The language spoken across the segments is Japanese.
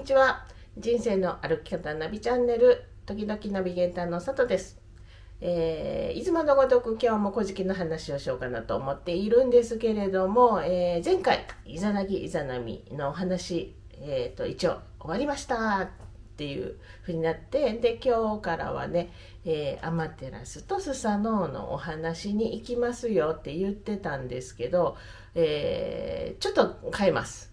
ちは。人生の歩き方ナビチャンネル、時々ナビゲーターのさとです。いつものごとく今日も古事記の話をしようかなと思っているんですけれども、前回イザナギイザナミのお話、一応終わりましたっていうふうになって、で今日からはね、アマテラスとスサノオのお話に行きますよって言ってたんですけど、ちょっと変えます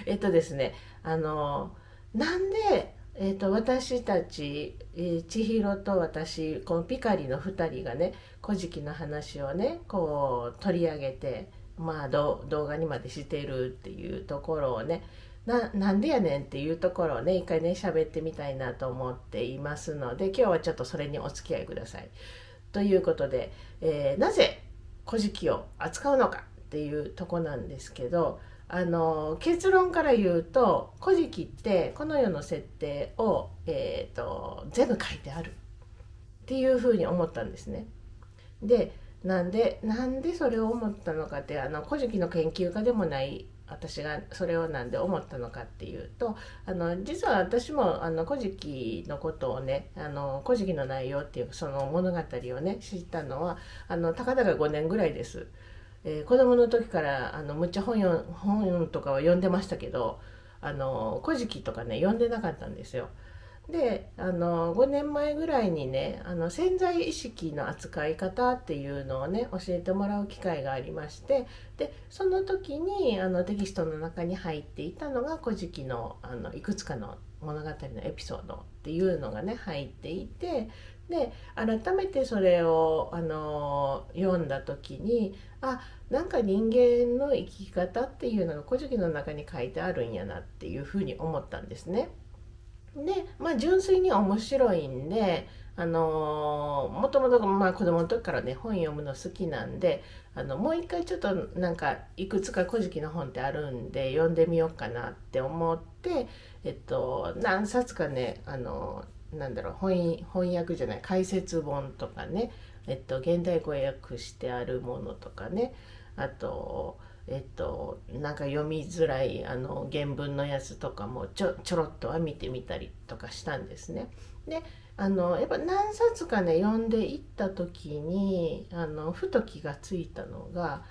ですね、なんで、私たち、千尋と私、このピカリの2人がね、古事記の話をね、こう取り上げて、動画にまでしているっていうところをね、なんでやねんっていうところをね、一回ね、喋ってみたいなと思っていますので、今日はちょっとそれにお付き合いください。ということで、なぜ古事記を扱うのかっていうとこなんですけど、結論から言うと、古事記ってこの世の設定を、全部書いてあるっていうふうに思ったんですね。で、なんでそれを思ったのかって、古事記の研究家でもない私がそれをなんで思ったのかっていうと、実は私も古事記のことをね、古事記の内容っていうその物語をね知ったのはたかだか5年ぐらいです。子供の時からむっちゃ本とかは読んでましたけど、古事記とかね読んでなかったんですよ。で5年前ぐらいにね潜在意識の扱い方っていうのをね教えてもらう機会がありまして、でその時にテキストの中に入っていたのが古事記のいくつかの物語のエピソードっていうのがね入っていて、で改めてそれを読んだ時に、なんか人間の生き方っていうのが古事記の中に書いてあるんやなっていうふうに思ったんですね。で、純粋に面白いんで、もともと子供の時からね本読むの好きなんで、もう一回ちょっとなんかいくつか古事記の本ってあるんで読んでみようかなって思って、何冊かねなんだろう翻訳じゃない解説本とかね、現代語訳してあるものとかね、あとなんか読みづらい原文のやつとかもちょろっとは見てみたりとかしたんですね。でやっぱ何冊かね読んでいった時にふと気がついたのが、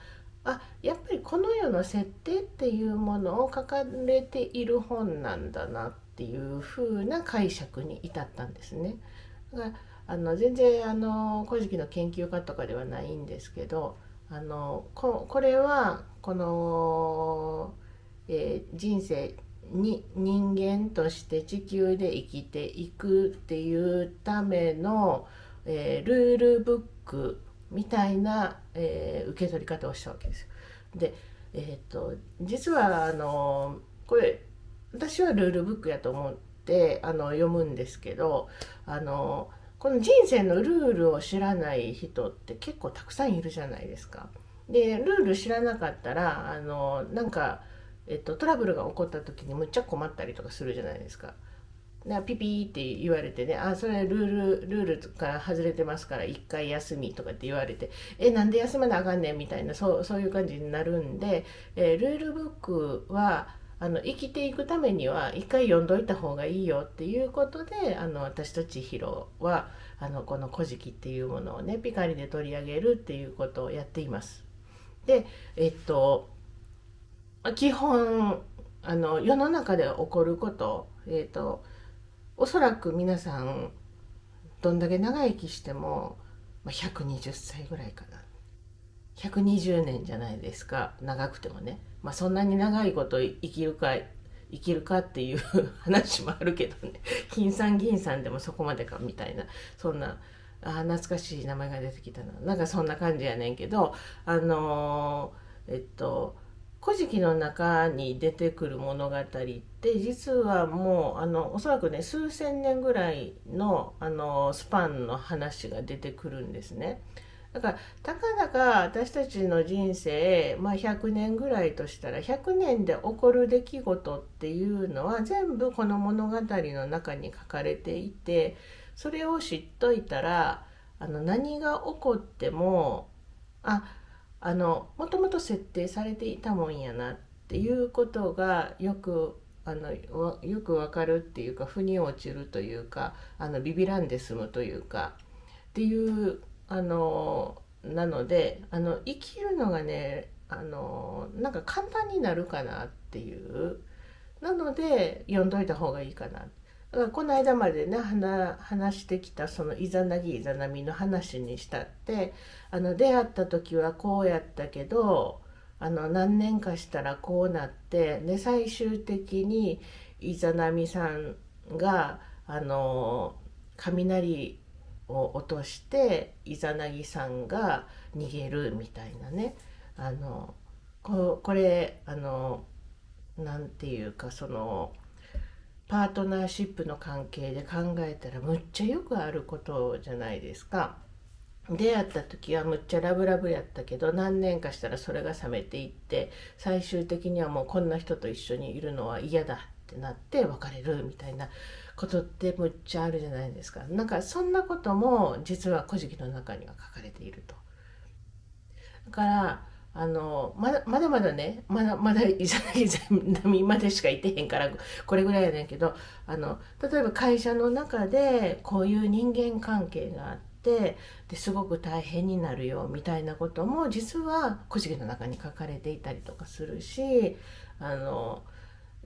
やっぱりこの世の設定っていうものを書かれている本なんだなっていう風な解釈に至ったんですね。だから全然古事記の研究家とかではないんですけど、これはこの、人生に人間として地球で生きていくっていうための、ルールブックみたいな、受け取り方をしたわけですよ。で、実はこれ私はルールブックやと思って読むんですけど、この人生のルールを知らない人って結構たくさんいるじゃないですか。でルール知らなかったらなんか、トラブルが起こった時にむっちゃ困ったりとかするじゃないですか。ピピーって言われてね、それルールから外れてますから一回休みとかって言われて、なんで休まなあかんねんみたいな、そういう感じになるんで、ルールブックは生きていくためには一回読んどいた方がいいよっていうことで、私と千尋はこの「古事記」っていうものをねピカリで取り上げるっていうことをやっています。で基本世の中で起こること、おそらく皆さんどんだけ長生きしても、120歳ぐらいかな。120年じゃないですか、長くてもね。そんなに長いこと生きるかっていう話もあるけどね。金さん銀さんでもそこまでかみたいな、そんな、懐かしい名前が出てきたな。なんかそんな感じやねんけど、あのーえっと、古事記の中に出てくる物語って実はもうおそらくね数千年ぐらいのスパンの話が出てくるんですね。だからたかだか私たちの人生、100年ぐらいとしたら100年で起こる出来事っていうのは全部この物語の中に書かれていて、それを知っといたら何が起こってもあもともと設定されていたもんやなっていうことがよくよくわかるっていうか、腑に落ちるというか、ビビらんで済むというかっていうなので、生きるのがね、なんか簡単になるかなっていう、なので読んどいた方がいいかな。だからこの間までね、話してきたそのイザナギイザナミの話にしたって、出会った時はこうやったけど、何年かしたらこうなって、で最終的にイザナミさんが雷を落としてイザナギさんが逃げるみたいなね。これなんていうか、そのパートナーシップの関係で考えたらむっちゃよくあることじゃないですか。出会った時はむっちゃラブラブやったけど、何年かしたらそれが冷めていって、最終的にはもうこんな人と一緒にいるのは嫌だってなって別れるみたいなことってむっちゃあるじゃないですか。なんかそんなことも実は「古事記」の中には書かれていると。だからまだね、まだイザナミまでしかいてへんからこれぐらいやねんけど、例えば会社の中でこういう人間関係があって、ですごく大変になるよみたいなことも実は「古事記」の中に書かれていたりとかするし、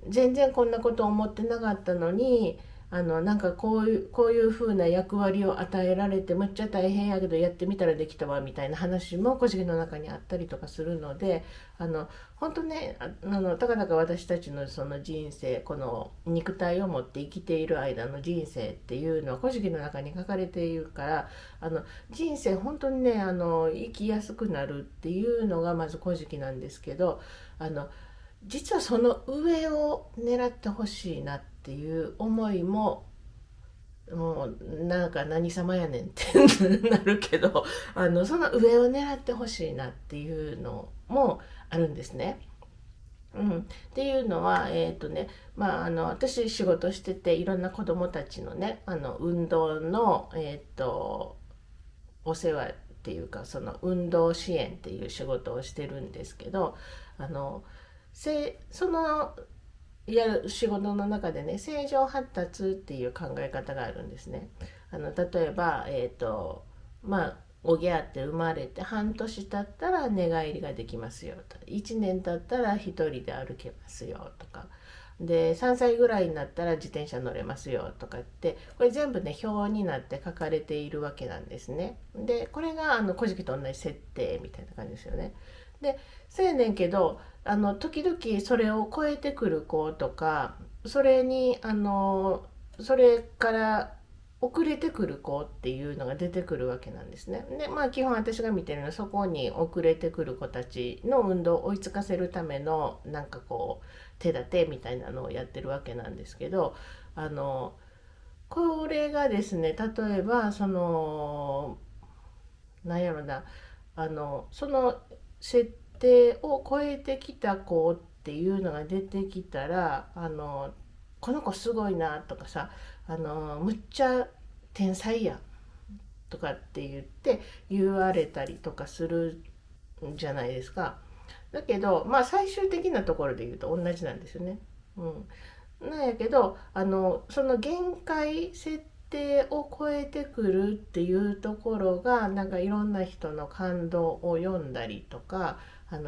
全然こんなこと思ってなかったのに、なんかこういう風な役割を与えられてむっちゃ大変やけどやってみたらできたわみたいな話も「古事記」の中にあったりとかするので、本当ね、たかだか私たちのその人生、この肉体を持って生きている間の人生っていうのは「古事記」の中に書かれているから、人生本当にね、生きやすくなるっていうのがまず「古事記」なんですけど、実はその上を狙ってほしいなっていう思いも、もうなんか何様やねんってなるけど、その上を狙ってほしいなっていうのもあるんですね。っていうのは、私仕事してて、いろんな子どもたちのね、運動の、お世話っていうか、その運動支援っていう仕事をしてるんですけど、あのそのやる仕事の中でね、正常発達っていう考え方があるんですね。例えば、おぎゃーって生まれて半年経ったら寝返りができますよと、1年経ったら一人で歩けますよとか、で3歳ぐらいになったら自転車乗れますよとかって、これ全部ね表になって書かれているわけなんですね。でこれが古事記と同じ設定みたいな感じですよね。でそうやねんけど、時々それを超えてくる子とか、それから遅れてくる子っていうのが出てくるわけなんですね。で基本私が見てるのは、そこに遅れてくる子たちの運動を追いつかせるためのなんかこう手立てみたいなのをやってるわけなんですけど、これがですね、例えばなんやろな、その設定を超えてきた子っていうのが出てきたら、この子すごいなとかさ、むっちゃ天才やんとかって言って言われたりとかするんじゃないですか。だけど最終的なところで言うと同じなんですよね。なんやけど、その限界設定を超えてくるっていうところが、なんかいろんな人の感動を読んだりとか、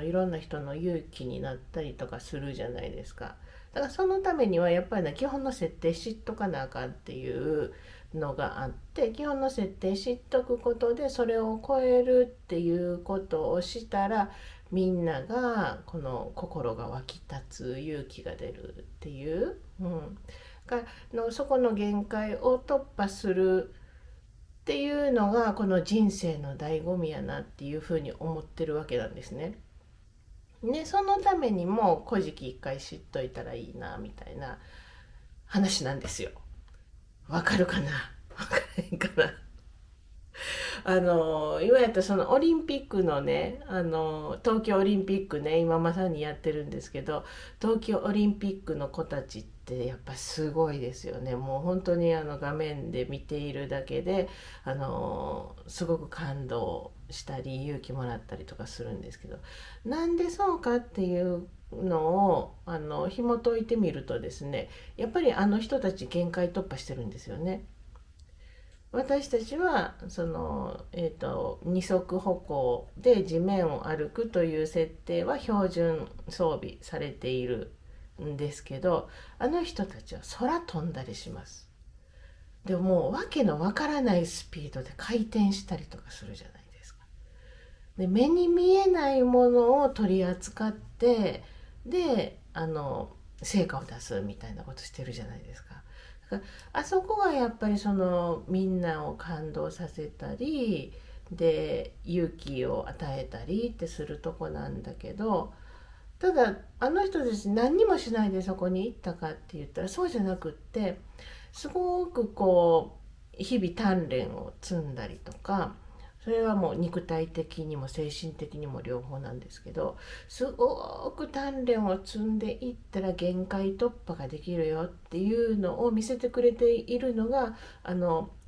いろんな人の勇気になったりとかするじゃないですか。だからそのためにはやっぱりね、基本の設定知っとかなあかんっていうのがあって、基本の設定知っとくことでそれを超えるっていうことをしたら、みんながこの心が湧き立つ勇気が出るっていう、そこの限界を突破するっていうのがこの人生の醍醐味やなっていうふうに思ってるわけなんですね。でそのためにも「古事記」一回知っといたらいいなみたいな話なんですよ。わかるかな、わからへんかな。今やったらそのオリンピックのね、東京オリンピックね、今まさにやってるんですけど、東京オリンピックの子たちってやっぱすごいですよね。もう本当に画面で見ているだけで、すごく感動したり勇気もらったりとかするんですけど、なんでそうかっていうのを紐解いてみるとですね、やっぱりあの人たち限界突破してるんですよね。私たちは二足歩行で地面を歩くという設定は標準装備されているんですけど、あの人たちは空飛んだりします。でももう訳のわからないスピードで回転したりとかするじゃないですか。で目に見えないものを取り扱って、で成果を出すみたいなことしてるじゃないですか。だからあそこがやっぱりそのみんなを感動させたりで勇気を与えたりってするとこなんだけど、ただあの人たち何にもしないでそこに行ったかって言ったらそうじゃなくって、すごくこう日々鍛錬を積んだりとか、それはもう肉体的にも精神的にも両方なんですけど、すごく鍛錬を積んでいったら限界突破ができるよっていうのを見せてくれているのが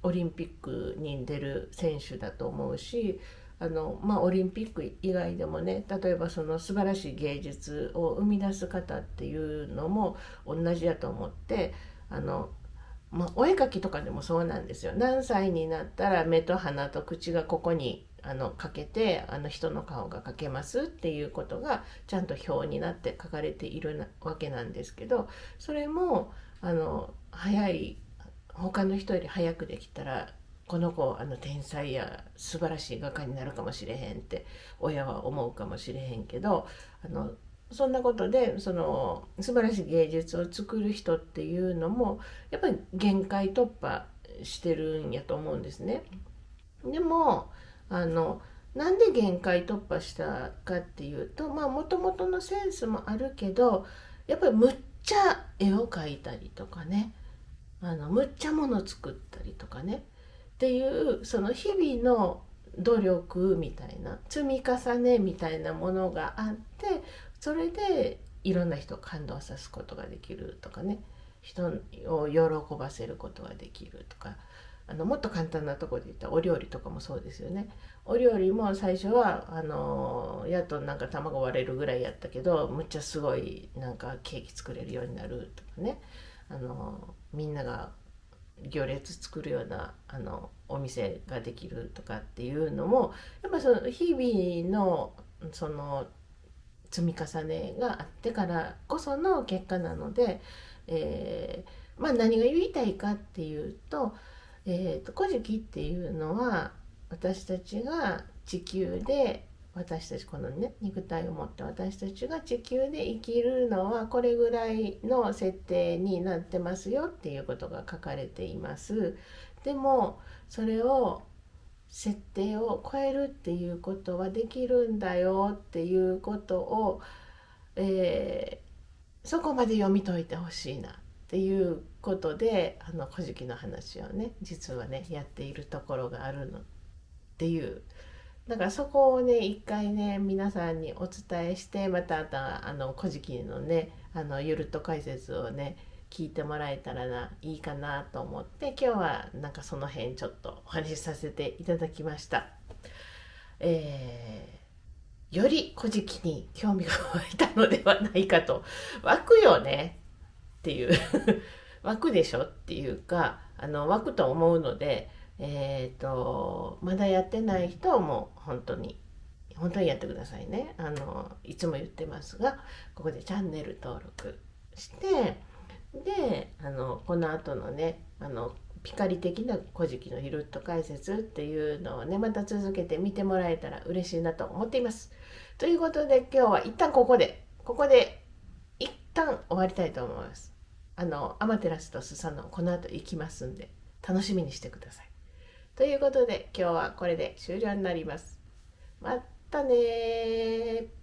オリンピックに出る選手だと思うし、オリンピック以外でもね、例えばその素晴らしい芸術を生み出す方っていうのも同じだと思って、お絵描きとかでもそうなんですよ。何歳になったら目と鼻と口がここに描けて人の顔が描けますっていうことがちゃんと表になって書かれているわけなんですけど、それも他の人より早くできたらこの子天才や素晴らしい画家になるかもしれへんって親は思うかもしれへんけど、そんなことでその素晴らしい芸術を作る人っていうのもやっぱり限界突破してるんやと思うんですね。でもなんで限界突破したかっていうと、もともとのセンスもあるけど、やっぱりむっちゃ絵を描いたりとかね、むっちゃもの作ったりとかねっていうその日々の努力みたいな積み重ねみたいなものがあって、それでいろんな人を感動さすことができるとかね、人を喜ばせることができるとか、もっと簡単なところで言ったらお料理とかもそうですよね。お料理も最初はやっとなんか卵割れるぐらいやったけど、むっちゃすごいなんかケーキ作れるようになるとかね、みんなが行列作るようなお店ができるとかっていうのもやっぱその日々のその積み重ねがあってからこその結果なので、何が言いたいかっていうと、古事記っていうのは私たちが地球で私たちこのね肉体を持って私たちが地球で生きるのはこれぐらいの設定になってますよっていうことが書かれています。でもそれを設定を超えるっていうことはできるんだよっていうことを、そこまで読み解いてほしいなっていうことで古事記の話をね実はねやっているところがあるのっていう。だからそこをね一回ね皆さんにお伝えして、また古事記のねゆるっと解説をね聞いてもらえたらいいかなと思って、今日はなんかその辺ちょっとお話しさせていただきました。より古事記に興味が湧いたのではないかと。湧くよねっていう湧くでしょっていうか湧くと思うので、まだやってない人はもう本当にやってくださいね。いつも言ってますが、ここでチャンネル登録して、でこの後のねピカリ的な古事記のゆるっと解説っていうのをねまた続けて見てもらえたら嬉しいなと思っています。ということで今日は一旦ここで一旦終わりたいと思います。アマテラスとスサノオこの後行きますんで楽しみにしてください。ということで今日はこれで終了になります。またねー。